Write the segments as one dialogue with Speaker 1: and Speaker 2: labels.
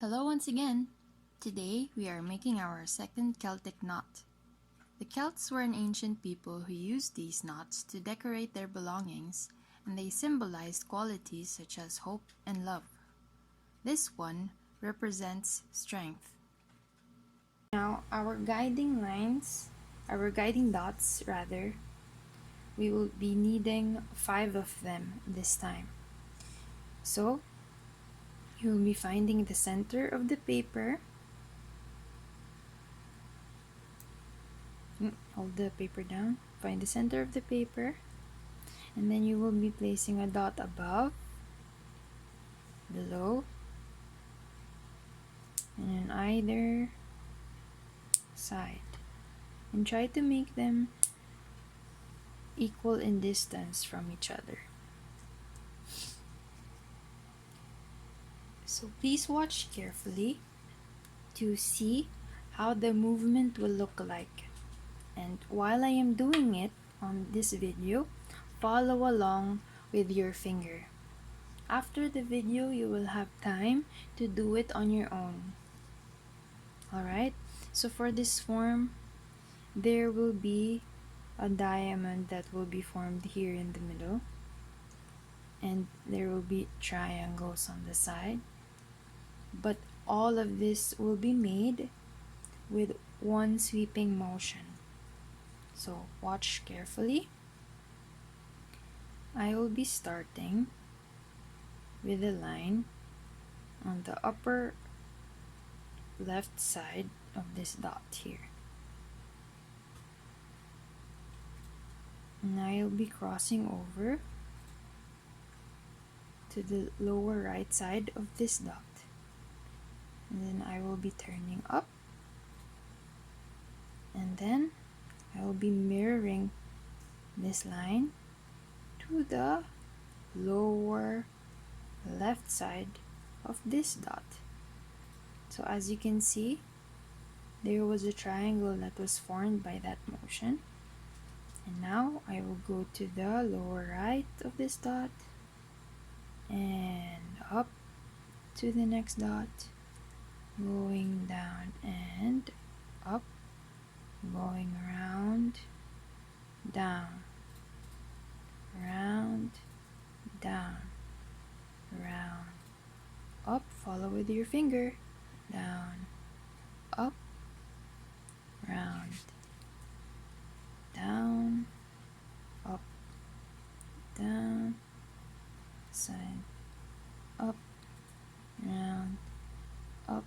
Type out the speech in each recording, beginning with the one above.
Speaker 1: Hello once again! Today we are making our second Celtic knot. The Celts were an ancient people who used these knots to decorate their belongings, and they symbolized qualities such as hope and love. This one represents strength. Now our guiding dots rather, we will be needing 5 of them this time. So you will be finding the center of the paper. Hold the paper down, find the center of the paper, and then you will be placing a dot above, below, and on either side. And try to make them equal in distance from each other. So please watch carefully to see how the movement will look like. And while I am doing it on this video, follow along with your finger. After the video, you will have time to do it on your own. Alright, so for this form, there will be a diamond that will be formed here in the middle, and there will be triangles on the side, but all of this will be made with one sweeping motion. So watch carefully. I will be starting with a line on the upper left side of this dot here. And I'll be crossing over to the lower right side of this dot. And then I will be turning up. And then I will be mirroring this line to the lower left side of this dot. So as you can see, there was a triangle that was formed by that motion. And now I will go to the lower right of this dot and up to the next dot, going down and up, going round, down, round, down, round, up, follow with your finger, down, up, round, down, up, down, side, up, round, up.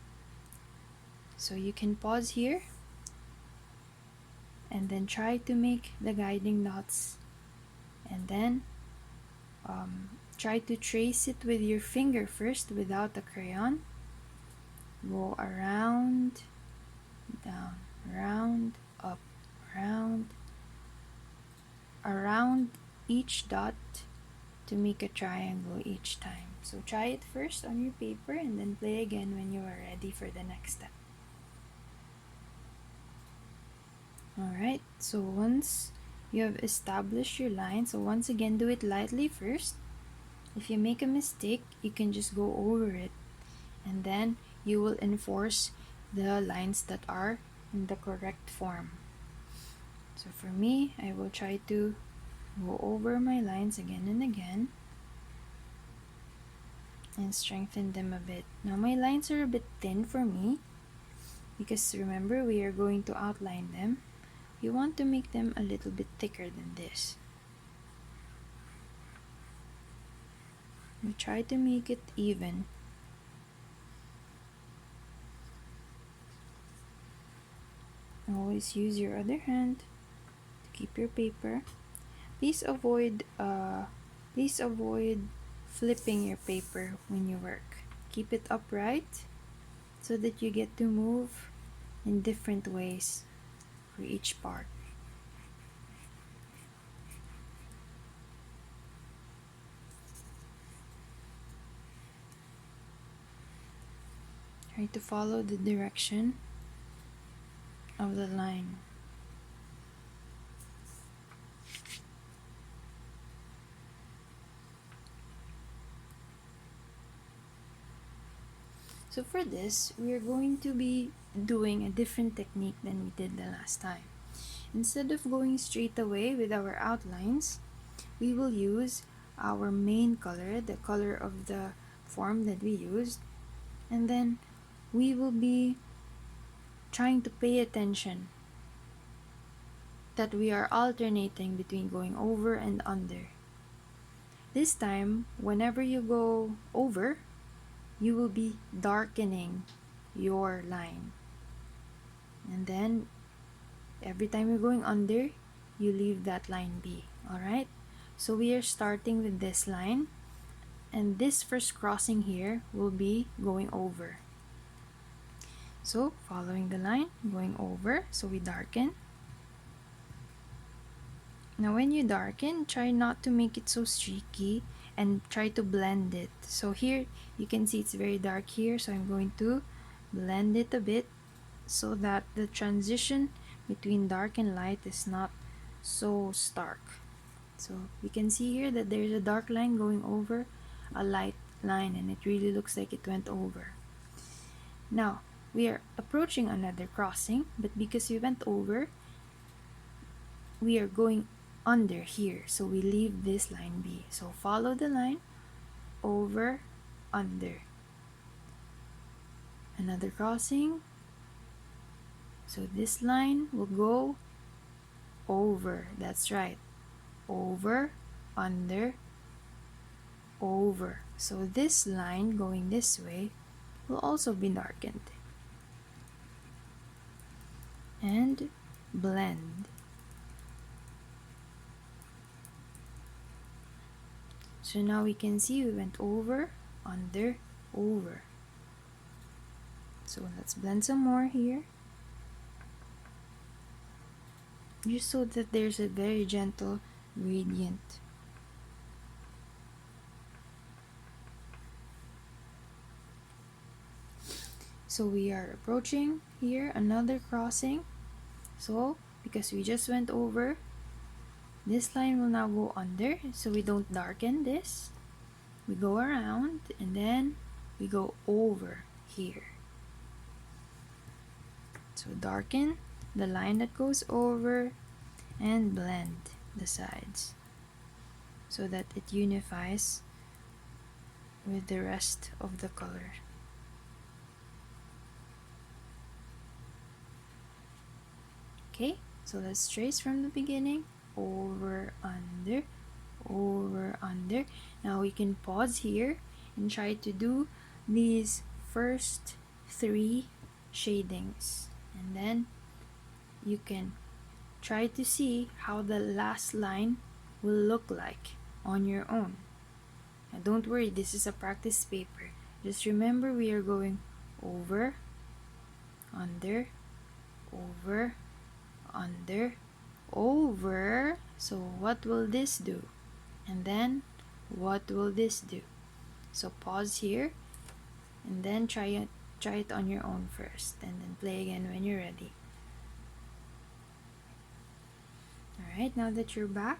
Speaker 1: So you can pause here and then try to make the guiding dots, and then try to trace it with your finger first without a crayon. Go around, down, round, up, round, around each dot to make a triangle each time. So try it first on your paper and then play again when you are ready for the next step. Alright, so once you have established your line, so once again do it lightly first. If you make a mistake, you can just go over it, and then you will enforce the lines that are in the correct form. So for me, I will try to go over my lines again and again and strengthen them a bit. Now my lines are a bit thin for me because remember, we are going to outline them. You want to make them a little bit thicker than this. We try to make it even. Always use your other hand to keep your paper. Please avoid flipping your paper when you work. Keep it upright so that you get to move in different ways for each part. Try to follow the direction of the line. So for this, we are going to be doing a different technique than we did the last time. Instead of going straight away with our outlines, we will use our main color, the color of the form that we used, and then we will be trying to pay attention that we are alternating between going over and under. This time, whenever you go over, you will be darkening your line. And then, every time you're going under, you leave that line be, alright? So we are starting with this line, and this first crossing here will be going over. So, following the line, going over, so we darken. Now when you darken, try not to make it so streaky and try to blend it. So here, you can see it's very dark here, so I'm going to blend it a bit so that the transition between dark and light is not so stark. So you can see here that there's a dark line going over a light line, and it really looks like it went over. Now, we are approaching another crossing, but because we went over, we are going under here, so we leave this line be. So follow the line, over, under. Another crossing, so this line will go over, that's right, over, under, over. So this line going this way will also be darkened. And blend. So now we can see we went over, under, over. So let's blend some more here. Just so that there's a very gentle gradient. So we are approaching here another crossing. So because we just went over, this line will now go under, so we don't darken this. We go around and then we go over here. So darken the line that goes over and blend the sides so that it unifies with the rest of the color. Okay, so let's trace from the beginning. Over, under, over, under. Now we can pause here and try to do these first 3 shadings, and then you can try to see how the last line will look like on your own. Now don't worry, this is a practice paper. Just remember we are going over, under, over, under, over. So what will this do? And then what will this do? So pause here and then try it on your own first, and then play again when you're ready. Alright, now that you're back,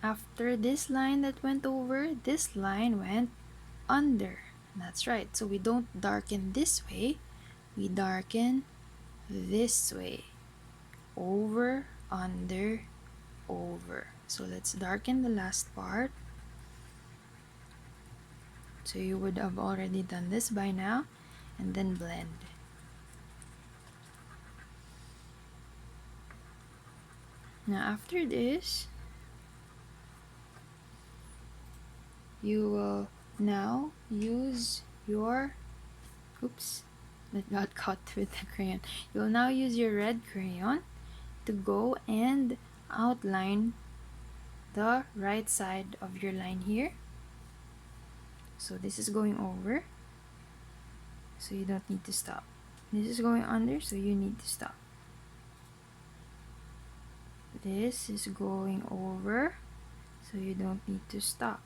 Speaker 1: after this line that went over, this line went under. That's right, so we don't darken this way, we darken this way. Over, under, over. So let's darken the last part. So you would have already done this by now, and then blend. Now after this, you will now use your, oops, that got caught with the crayon. You will now use your red crayon to go and outline the right side of your line here. So this is going over, so you don't need to stop. This is going under, so you need to stop. This is going over, so you don't need to stop.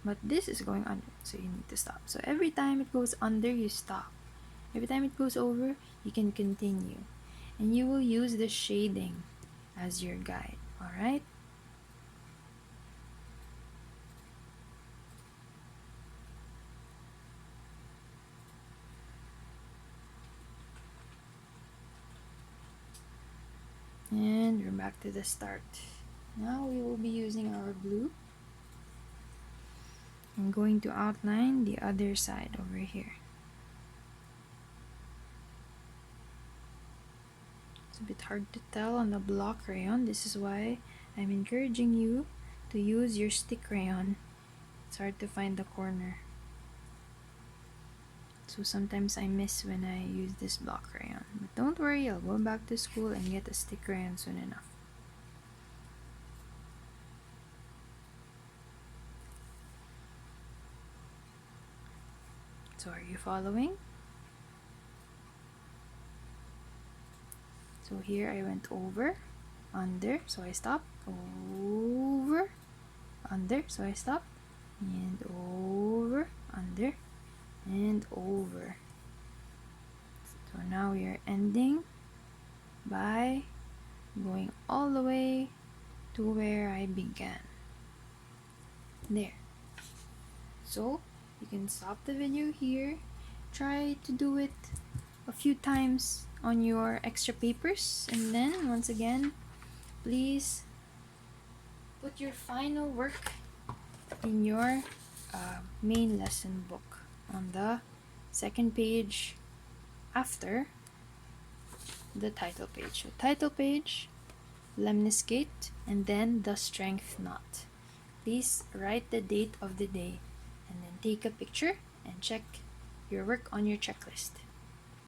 Speaker 1: But this is going under, so you need to stop. So every time it goes under, you stop. Every time it goes over, you can continue. And you will use the shading as your guide, alright? And we're back to the start. Now we will be using our blue. I'm going to outline the other side over here. It's a bit hard to tell on the block crayon. This is why I'm encouraging you to use your stick crayon. It's hard to find the corner. So sometimes I miss when I use this block crayon. But don't worry, I'll go back to school and get a stick crayon soon enough. So are you following? So here I went over, under, so I stopped, over, under, so I stopped, and over, under, and over. So now we are ending by going all the way to where I began. There. So you can stop the video here, try to do it a few times on your extra papers, and then once again, please put your final work in your main lesson book on the second page after the title page. So title page, lemniscate, and then the strength knot. Please write the date of the day and then take a picture and check your work on your checklist.